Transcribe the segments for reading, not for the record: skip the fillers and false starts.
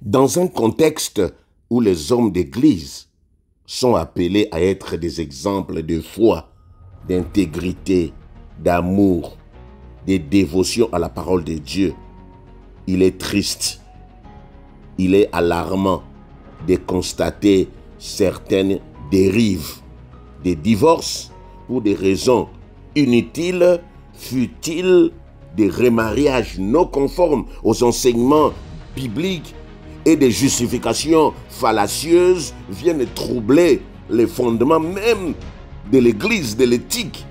Dans un contexte où les hommes d'église sont appelés à être des exemples de foi, d'intégrité, d'amour, de dévotion à la parole de Dieu, il est triste, il est alarmant de constater certaines dérives, des divorces pour des raisons inutiles, futiles, des remariages non conformes aux enseignements bibliques et des justifications fallacieuses viennent troubler les fondements même de l'Église, de l'éthique.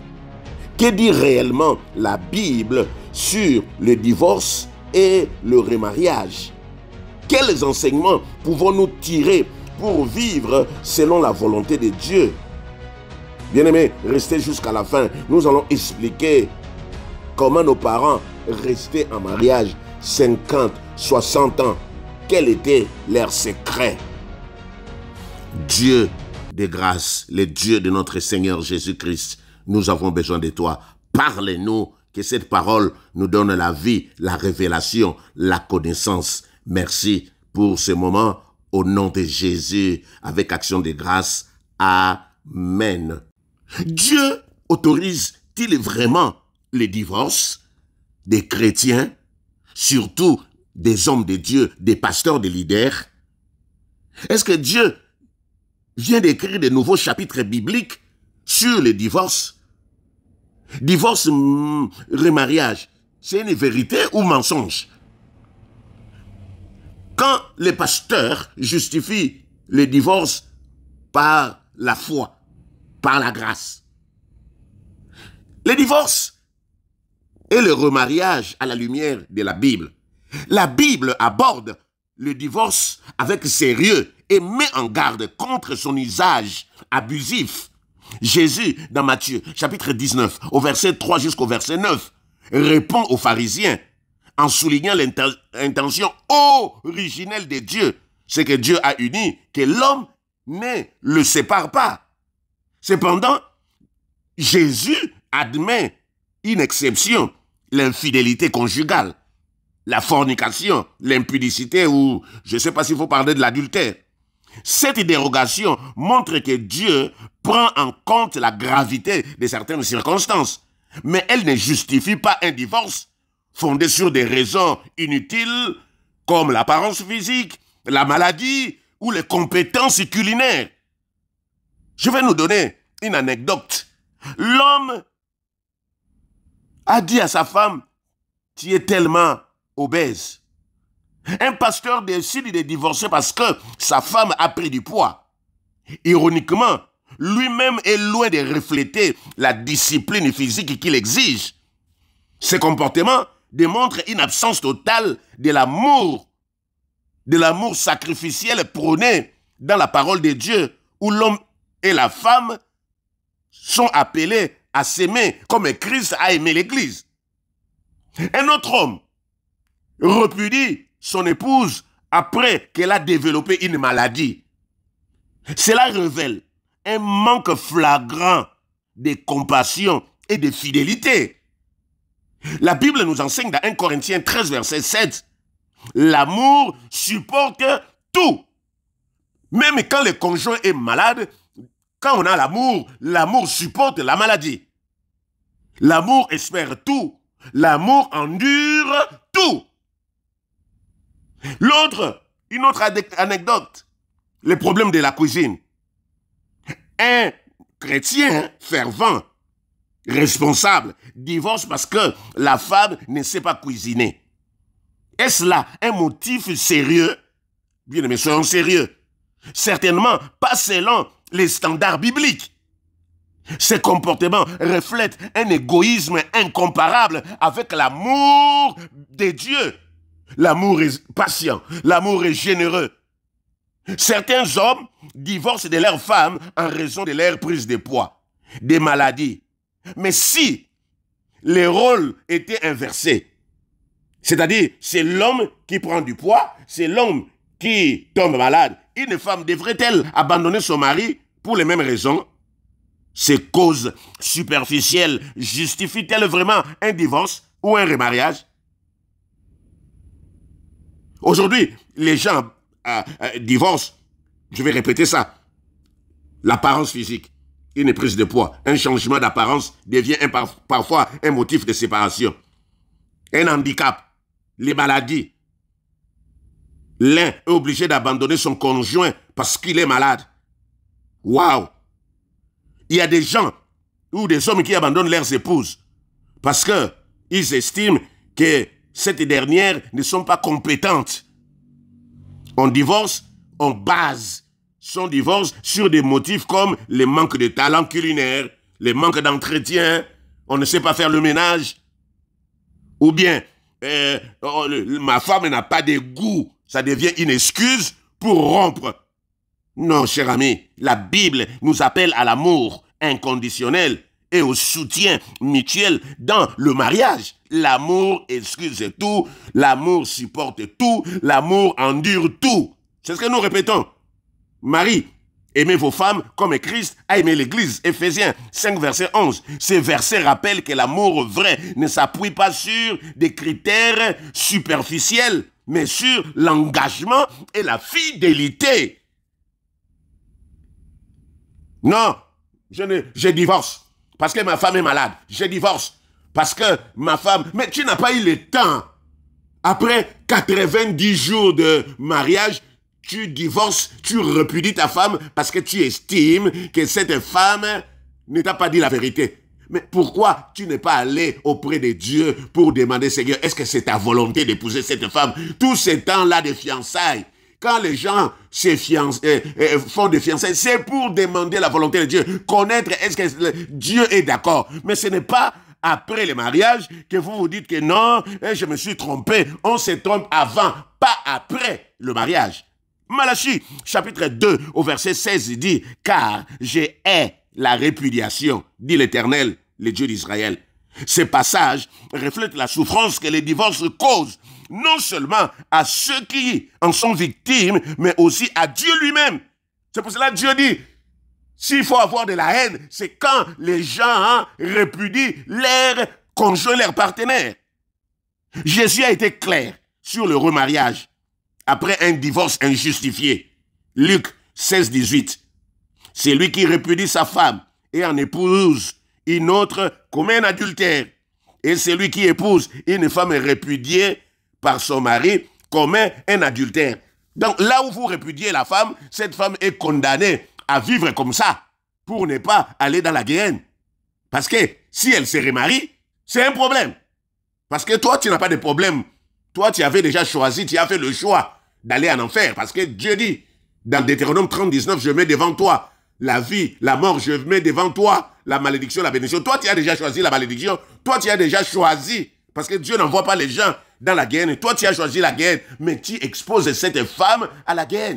Que dit réellement la Bible sur le divorce et le remariage? Quels enseignements pouvons-nous tirer pour vivre selon la volonté de Dieu? Bien-aimés, restez jusqu'à la fin. Nous allons expliquer comment nos parents restaient en mariage 50, 60 ans. Quel était leur secret? Dieu de grâce, le Dieu de notre Seigneur Jésus-Christ, nous avons besoin de toi. Parle-nous, que cette parole nous donne la vie, la révélation, la connaissance. Merci pour ce moment. Au nom de Jésus, avec action de grâce. Amen. Dieu autorise-t-il vraiment les divorces des chrétiens, surtout des hommes de Dieu, des pasteurs, des leaders? Est-ce que Dieu vient d'écrire de nouveaux chapitres bibliques sur les divorces? Divorce, remariage, c'est une vérité ou mensonge? Quand les pasteurs justifient les divorces par la foi, par la grâce, les divorces et le remariage à la lumière de la Bible, la Bible aborde le divorce avec sérieux et met en garde contre son usage abusif. Jésus, dans Matthieu, chapitre 19, au verset 3 jusqu'au verset 9, répond aux pharisiens en soulignant l'intention originelle de Dieu. C'est que Dieu a uni, que l'homme ne le sépare pas. Cependant, Jésus admet une exception, l'infidélité conjugale, la fornication, l'impudicité ou je ne sais pas s'il faut parler de l'adultère. Cette dérogation montre que Dieu prend en compte la gravité de certaines circonstances, mais elle ne justifie pas un divorce fondé sur des raisons inutiles comme l'apparence physique, la maladie ou les compétences culinaires. Je vais nous donner une anecdote. L'homme a dit à sa femme, « Tu es tellement obèse. » Un pasteur décide de divorcer parce que sa femme a pris du poids. Ironiquement, lui-même est loin de refléter la discipline physique qu'il exige. Ce comportement démontre une absence totale de l'amour sacrificiel prôné dans la parole de Dieu, où l'homme et la femme sont appelés à s'aimer comme Christ a aimé l'Église. Un autre homme repudie son épouse après qu'elle a développé une maladie. Cela révèle un manque flagrant de compassion et de fidélité. La Bible nous enseigne dans 1 Corinthiens 13, verset 7, l'amour supporte tout. Même quand le conjoint est malade, quand on a l'amour, l'amour supporte la maladie. L'amour espère tout. L'amour endure tout. Une autre anecdote, le problème de la cuisine. Un chrétien fervent, responsable, divorce parce que la femme ne sait pas cuisiner. Est-ce là un motif sérieux? Bien aimé, soyons sérieux. Certainement pas selon les standards bibliques. Ce comportement reflète un égoïsme incomparable avec l'amour de Dieu. L'amour est patient, l'amour est généreux. Certains hommes divorcent de leurs femmes en raison de leur prise de poids, des maladies. Mais si les rôles étaient inversés, c'est-à-dire c'est l'homme qui prend du poids, c'est l'homme qui tombe malade, une femme devrait-elle abandonner son mari pour les mêmes raisons? Ces causes superficielles justifient-elles vraiment un divorce ou un remariage? Aujourd'hui, les gens divorce, je vais répéter ça. L'apparence physique, une prise de poids, un changement d'apparence devient parfois un motif de séparation. Un handicap, les maladies. L'un est obligé d'abandonner son conjoint parce qu'il est malade. Waouh! Il y a des gens ou des hommes qui abandonnent leurs épouses parce qu'ils estiment que cette dernière ne sont pas compétentes. On divorce, on base son divorce sur des motifs comme le manque de talent culinaire, le manque d'entretien, on ne sait pas faire le ménage, ou bien ma femme n'a pas de goût, ça devient une excuse pour rompre. Non, cher ami, la Bible nous appelle à l'amour inconditionnel et au soutien mutuel dans le mariage. L'amour excuse tout, l'amour supporte tout, l'amour endure tout. C'est ce que nous répétons. Marie, aimez vos femmes comme Christ a aimé l'Église. Éphésiens 5, verset 11. Ces versets rappellent que l'amour vrai ne s'appuie pas sur des critères superficiels, mais sur l'engagement et la fidélité. Non, je divorce parce que ma femme est malade. Je divorce parce que ma femme... Mais tu n'as pas eu le temps. Après 90 jours de mariage, tu divorces, tu repudies ta femme parce que tu estimes que cette femme ne t'a pas dit la vérité. Mais pourquoi tu n'es pas allé auprès de Dieu pour demander, Seigneur, est-ce que c'est ta volonté d'épouser cette femme? Tous ces temps-là de fiançailles, quand les gens font des fiançailles, c'est pour demander la volonté de Dieu. Connaître, est-ce que Dieu est d'accord? Mais ce n'est pas après le mariage que vous vous dites que non, je me suis trompé. On se trompe avant, pas après le mariage. Malachie, chapitre 2, au verset 16, il dit « Car je hais la répudiation, dit l'Éternel, le Dieu d'Israël. » Ce passage reflète la souffrance que les divorces causent, non seulement à ceux qui en sont victimes, mais aussi à Dieu lui-même. C'est pour cela que Dieu dit, s'il faut avoir de la haine, c'est quand les gens répudient leur conjoint, leur partenaire. Jésus a été clair sur le remariage après un divorce injustifié. Luc 16, 18. C'est lui qui répudie sa femme et en épouse une autre commet un adultère. Et celui qui épouse une femme répudiée par son mari commet un adultère. Donc là où vous répudiez la femme, cette femme est condamnée à vivre comme ça pour ne pas aller dans la guerre. Parce que si elle se remarie, c'est un problème. Parce que toi, tu n'as pas de problème. Toi, tu avais déjà choisi, tu as fait le choix d'aller en enfer. Parce que Dieu dit, dans Deutéronome 30, 19, je mets devant toi la vie, la mort, je mets devant toi la malédiction, la bénédiction. Toi, tu as déjà choisi la malédiction. Toi, tu as déjà choisi. Parce que Dieu n'envoie pas les gens dans la guerre. Toi, tu as choisi la guerre, mais tu exposes cette femme à la guerre.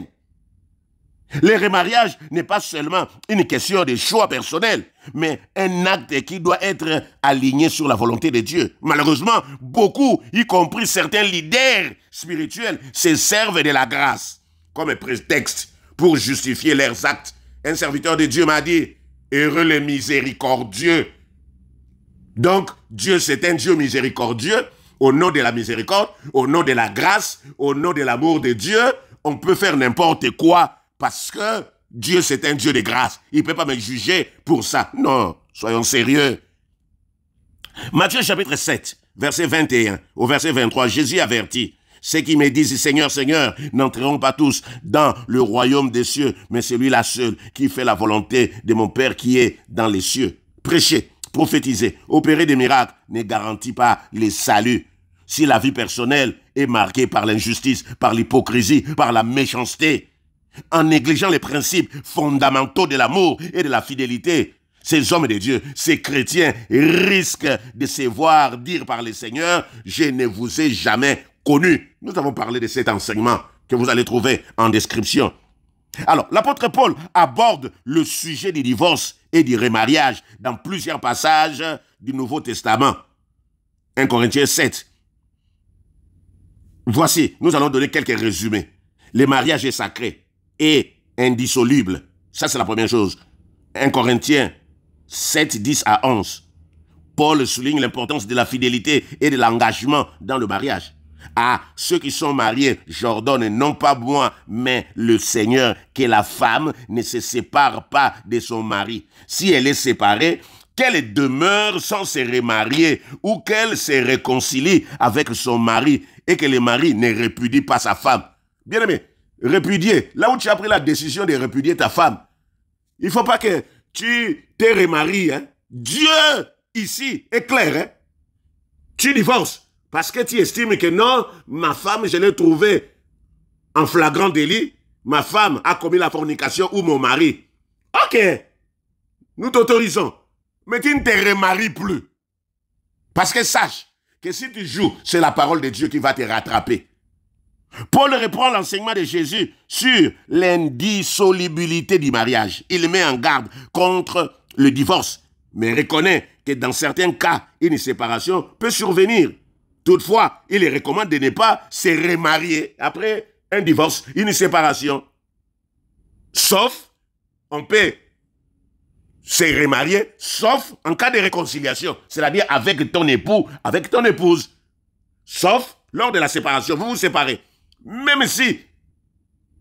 Le remariage n'est pas seulement une question de choix personnel, mais un acte qui doit être aligné sur la volonté de Dieu. Malheureusement, beaucoup, y compris certains leaders spirituels, se servent de la grâce comme prétexte pour justifier leurs actes. Un serviteur de Dieu m'a dit, heureux les miséricordieux. Donc, Dieu, c'est un Dieu miséricordieux. Au nom de la miséricorde, au nom de la grâce, au nom de l'amour de Dieu, on peut faire n'importe quoi parce que Dieu, c'est un Dieu de grâce. Il ne peut pas me juger pour ça. Non, soyons sérieux. Matthieu chapitre 7, verset 21 au verset 23, Jésus avertit. Ceux qui me disent, Seigneur, Seigneur, n'entreront pas tous dans le royaume des cieux, mais celui-là seul qui fait la volonté de mon Père qui est dans les cieux. Prêcher, prophétiser, opérer des miracles ne garantit pas les saluts. Si la vie personnelle est marquée par l'injustice, par l'hypocrisie, par la méchanceté, en négligeant les principes fondamentaux de l'amour et de la fidélité, ces hommes de Dieu, ces chrétiens risquent de se voir dire par le Seigneur, je ne vous ai jamais connu. Nous avons parlé de cet enseignement que vous allez trouver en description. Alors, l'apôtre Paul aborde le sujet du divorce et du remariage dans plusieurs passages du Nouveau Testament. 1 Corinthiens 7. Voici, nous allons donner quelques résumés. Le mariage est sacré et indissoluble. Ça, c'est la première chose. 1 Corinthiens 7, 10 à 11. Paul souligne l'importance de la fidélité et de l'engagement dans le mariage. À ceux qui sont mariés, j'ordonne, non pas moi, mais le Seigneur, que la femme ne se sépare pas de son mari. Si elle est séparée, qu'elle demeure sans se remarier ou qu'elle se réconcilie avec son mari et que le mari ne répudie pas sa femme. Bien aimé, répudier, là où tu as pris la décision de répudier ta femme, il ne faut pas que tu te remaries. Hein? Dieu, ici, est clair. Hein? Tu divorces parce que tu estimes que non, ma femme, je l'ai trouvée en flagrant délit. Ma femme a commis la fornication ou mon mari. Ok, nous t'autorisons. Mais tu ne te remaries plus. Parce que sache que si tu joues, c'est la parole de Dieu qui va te rattraper. Paul reprend l'enseignement de Jésus sur l'indissolubilité du mariage. Il met en garde contre le divorce, mais reconnaît que dans certains cas, une séparation peut survenir. Toutefois, il recommande de ne pas se remarier après un divorce, une séparation. Sauf, on peut se remarier, sauf en cas de réconciliation, c'est-à-dire avec ton époux, avec ton épouse. Sauf lors de la séparation, vous vous séparez. Même si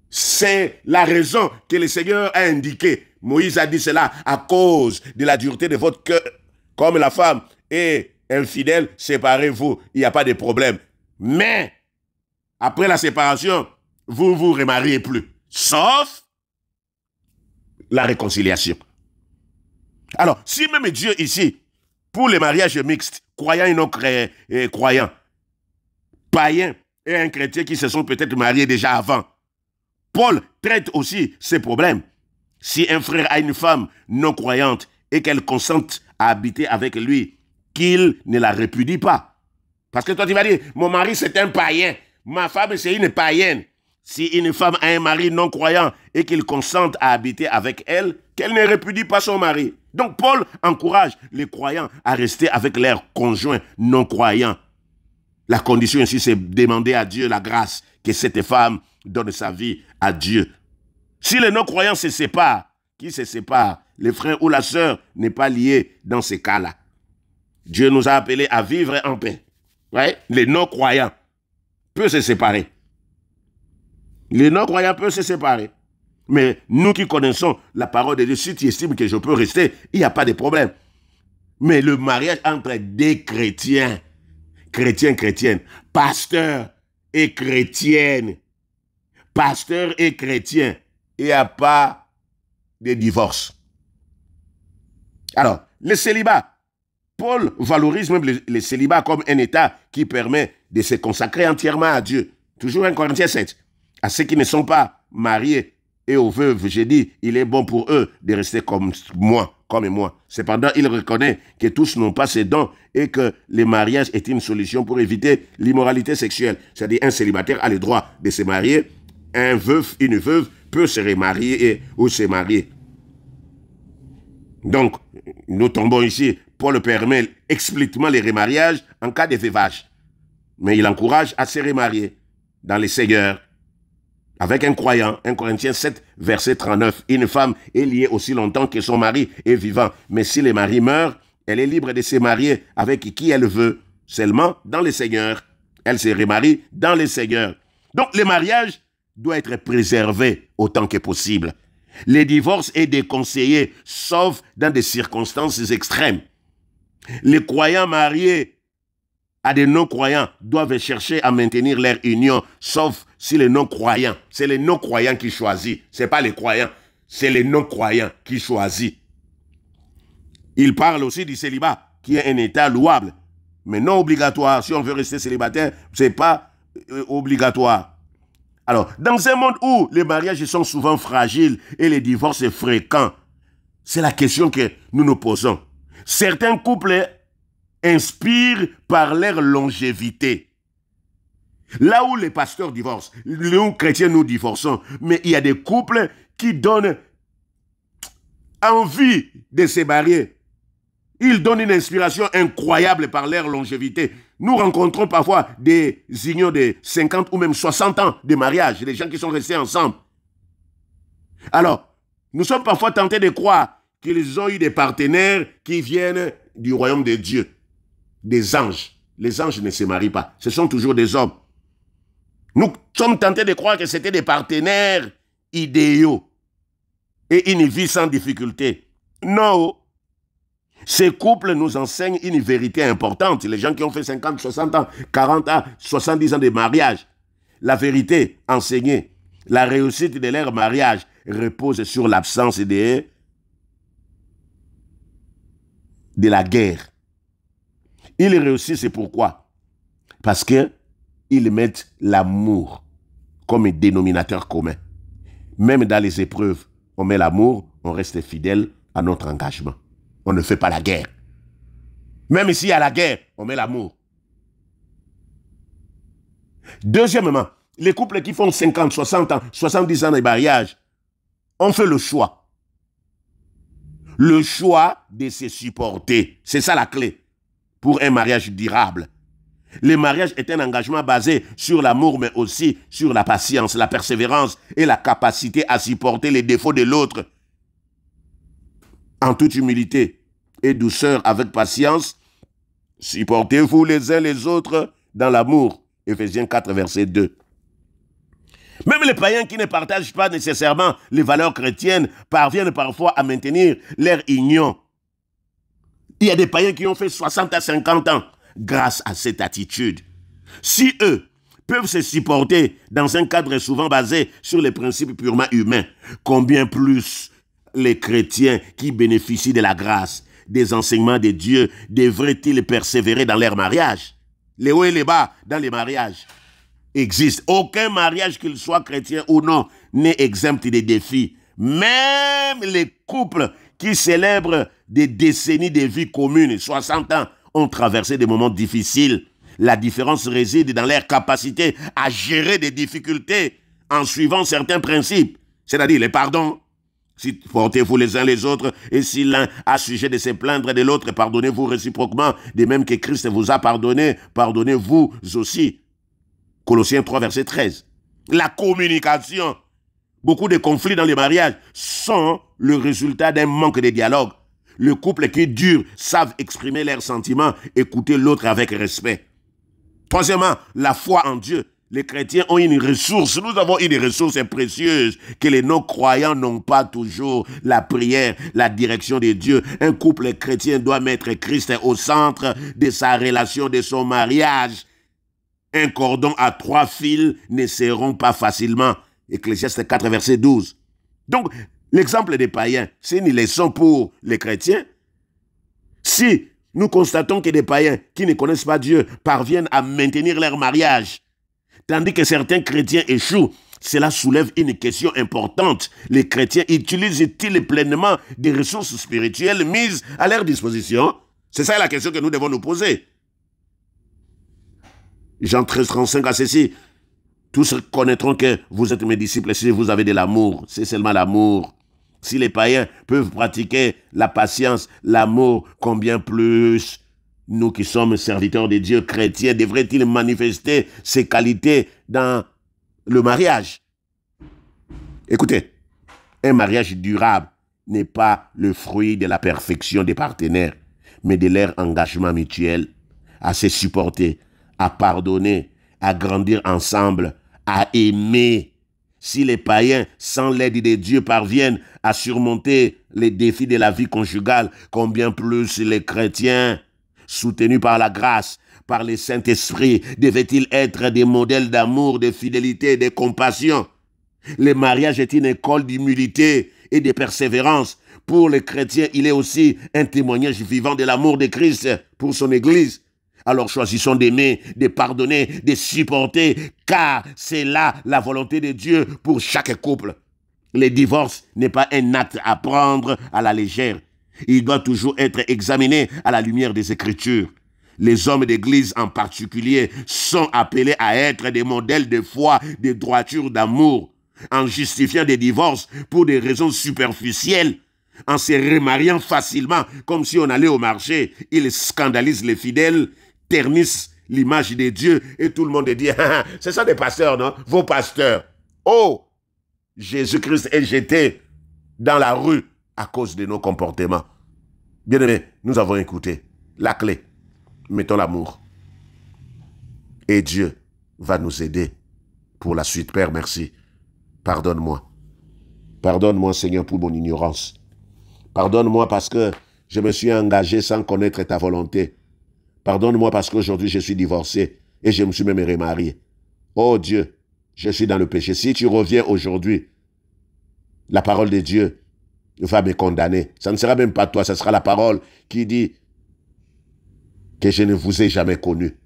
c'est la raison que le Seigneur a indiqué. Moïse a dit cela à cause de la dureté de votre cœur. Comme la femme est infidèle, séparez-vous, il n'y a pas de problème. Mais, après la séparation, vous ne vous remariez plus. Sauf la réconciliation. Alors, si même Dieu ici, pour les mariages mixtes, croyants et non croyants, païens et un chrétien qui se sont peut-être mariés déjà avant, Paul traite aussi ces problèmes. Si un frère a une femme non croyante et qu'elle consente à habiter avec lui, qu'il ne la répudie pas. Parce que toi tu vas dire, mon mari c'est un païen, ma femme c'est une païenne. Si une femme a un mari non croyant et qu'il consente à habiter avec elle, qu'elle ne répudie pas son mari. Donc Paul encourage les croyants à rester avec leurs conjoints non croyants. La condition ici, c'est demander à Dieu la grâce que cette femme donne sa vie à Dieu. Si les non-croyants se séparent, qui se sépare, le frère ou la sœur n'est pas lié dans ces cas-là. Dieu nous a appelés à vivre en paix. Ouais? Les non-croyants peuvent se séparer. Les non-croyants peuvent se séparer. Mais nous qui connaissons la parole de Dieu, si tu estimes que je peux rester, il n'y a pas de problème. Mais le mariage entre des chrétiens, chrétiennes, pasteur et chrétienne, pasteur et chrétien, il n'y a pas de divorce. Alors, le célibat, Paul valorise même le célibat comme un état qui permet de se consacrer entièrement à Dieu. Toujours 1 Corinthiens 7. À ceux qui ne sont pas mariés et aux veuves, j'ai dit, il est bon pour eux de rester comme moi. Cependant, il reconnaît que tous n'ont pas ces dons et que le mariage est une solution pour éviter l'immoralité sexuelle. C'est-à-dire, un célibataire a le droit de se marier, un veuf, une veuve peut se remarier ou se marier. Donc, nous tombons ici, Paul permet explicitement les remariages en cas de veuvage. Mais il encourage à se remarier dans les Seigneurs. Avec un croyant, 1 Corinthiens 7, verset 39, une femme est liée aussi longtemps que son mari est vivant. Mais si le mari meurt, elle est libre de se marier avec qui elle veut, seulement dans les Seigneurs. Elle se remarie dans les Seigneurs. Donc le mariage doit être préservé autant que possible. Le divorce est déconseillé, sauf dans des circonstances extrêmes. Les croyants mariés à des non-croyants doivent chercher à maintenir leur union, sauf si les non-croyants, c'est les non-croyants qui choisissent, ce n'est pas les croyants, c'est les non-croyants qui choisissent. Il parle aussi du célibat, qui est un état louable, mais non obligatoire. Si on veut rester célibataire, ce n'est pas obligatoire. Alors, dans un monde où les mariages sont souvent fragiles et les divorces fréquents, c'est la question que nous nous posons. Certains couples inspirent par leur longévité. Là où les pasteurs divorcent, nous chrétiens nous divorçons, mais il y a des couples qui donnent envie de se marier. Ils donnent une inspiration incroyable par leur longévité. Nous rencontrons parfois des unions de 50 ou même 60 ans de mariage, des gens qui sont restés ensemble. Alors, nous sommes parfois tentés de croire qu'ils ont eu des partenaires qui viennent du royaume de Dieu. Des anges. Les anges ne se marient pas. Ce sont toujours des hommes. Nous sommes tentés de croire que c'était des partenaires idéaux et une vie sans difficulté. Non. Ces couples nous enseignent une vérité importante. Les gens qui ont fait 50, 60 ans, 40 ans, 70 ans de mariage, la vérité enseignée, la réussite de leur mariage repose sur l'absence de la guerre. Ils réussissent, c'est pourquoi? Parce qu'ils mettent l'amour comme dénominateur commun. Même dans les épreuves, on met l'amour, on reste fidèle à notre engagement. On ne fait pas la guerre. Même s'il y a la guerre, on met l'amour. Deuxièmement, les couples qui font 50, 60 ans, 70 ans de mariage, ont fait le choix. Le choix de se supporter. C'est ça la clé pour un mariage durable. Le mariage est un engagement basé sur l'amour, mais aussi sur la patience, la persévérance et la capacité à supporter les défauts de l'autre. En toute humilité et douceur, avec patience, supportez-vous les uns les autres dans l'amour. Éphésiens 4, verset 2. Même les païens qui ne partagent pas nécessairement les valeurs chrétiennes parviennent parfois à maintenir leur union. Il y a des païens qui ont fait 60 à 50 ans grâce à cette attitude. Si eux peuvent se supporter dans un cadre souvent basé sur les principes purement humains, combien plus les chrétiens qui bénéficient de la grâce, des enseignements de Dieu, devraient-ils persévérer dans leur mariage? Les hauts et les bas dans les mariages existent. Aucun mariage, qu'il soit chrétien ou non, n'est exempt des défis. Même les couples qui célèbrent des décennies de vie commune, 60 ans, ont traversé des moments difficiles. La différence réside dans leur capacité à gérer des difficultés en suivant certains principes, c'est-à-dire les pardons. Supportez-vous les uns les autres, et si l'un a sujet de se plaindre de l'autre, pardonnez-vous réciproquement, de même que Christ vous a pardonné, pardonnez-vous aussi. Colossiens 3, verset 13. La communication. Beaucoup de conflits dans les mariages sont le résultat d'un manque de dialogue. Le couple qui dure savent exprimer leurs sentiments, écouter l'autre avec respect. Troisièmement, la foi en Dieu. Les chrétiens ont une ressource. Nous avons une ressource précieuse que les non-croyants n'ont pas toujours. La prière, la direction de Dieu. Un couple chrétien doit mettre Christ au centre de sa relation, de son mariage. Un cordon à 3 fils ne se rompt pas facilement. Ecclésiaste 4, verset 12. Donc, l'exemple des païens, c'est une leçon pour les chrétiens. Si nous constatons que des païens qui ne connaissent pas Dieu parviennent à maintenir leur mariage, tandis que certains chrétiens échouent, cela soulève une question importante. Les chrétiens utilisent-ils pleinement des ressources spirituelles mises à leur disposition? C'est ça la question que nous devons nous poser. Jean 13, 35 à ceci. Tous connaîtront que vous êtes mes disciples si vous avez de l'amour. C'est seulement l'amour. Si les païens peuvent pratiquer la patience, l'amour, combien plus nous qui sommes serviteurs de Dieu chrétiens devraient-ils manifester ces qualités dans le mariage? Écoutez, un mariage durable n'est pas le fruit de la perfection des partenaires, mais de leur engagement mutuel à se supporter, à pardonner, à grandir ensemble, à aimer. Si les païens, sans l'aide de Dieu, parviennent à surmonter les défis de la vie conjugale, combien plus les chrétiens, soutenus par la grâce, par le Saint-Esprit, devaient-ils être des modèles d'amour, de fidélité, de compassion? Le mariage est une école d'humilité et de persévérance. Pour les chrétiens, il est aussi un témoignage vivant de l'amour de Christ pour son Église. Alors choisissons d'aimer, de pardonner, de supporter, car c'est là la volonté de Dieu pour chaque couple. Le divorce n'est pas un acte à prendre à la légère. Il doit toujours être examiné à la lumière des Écritures. Les hommes d'Église en particulier sont appelés à être des modèles de foi, de droiture, d'amour. En justifiant des divorces pour des raisons superficielles, en se remariant facilement comme si on allait au marché, ils scandalisent les fidèles, ternissent l'image de Dieu et tout le monde dit ah, « c'est ça des pasteurs, non? Vos pasteurs. » Oh, Jésus-Christ est jeté dans la rue à cause de nos comportements. Bien-aimés, nous avons écouté la clé. Mettons l'amour. Et Dieu va nous aider pour la suite. Père, merci. Pardonne-moi. Pardonne-moi, Seigneur, pour mon ignorance. Pardonne-moi parce que je me suis engagé sans connaître ta volonté. Pardonne-moi parce qu'aujourd'hui, je suis divorcé et je me suis même remarié. Oh Dieu, je suis dans le péché. Si tu reviens aujourd'hui, la parole de Dieu va me condamner. Ça ne sera même pas toi, ce sera la parole qui dit que je ne vous ai jamais connu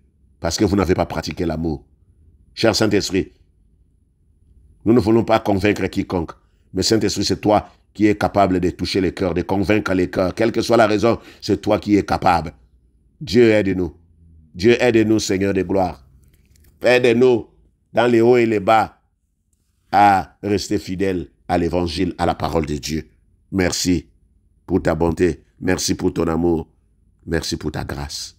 parce que vous n'avez pas pratiqué l'amour. Cher Saint-Esprit, nous ne voulons pas convaincre quiconque, mais Saint-Esprit, c'est toi qui es capable de toucher les cœurs, de convaincre les cœurs. Quelle que soit la raison, c'est toi qui es capable. Dieu aide-nous. Dieu aide-nous, Seigneur de gloire. Aide-nous dans les hauts et les bas à rester fidèles à l'évangile, à la parole de Dieu. Merci pour ta bonté. Merci pour ton amour. Merci pour ta grâce.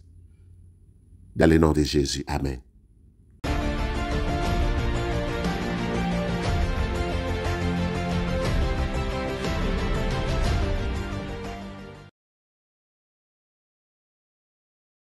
Dans le nom de Jésus. Amen.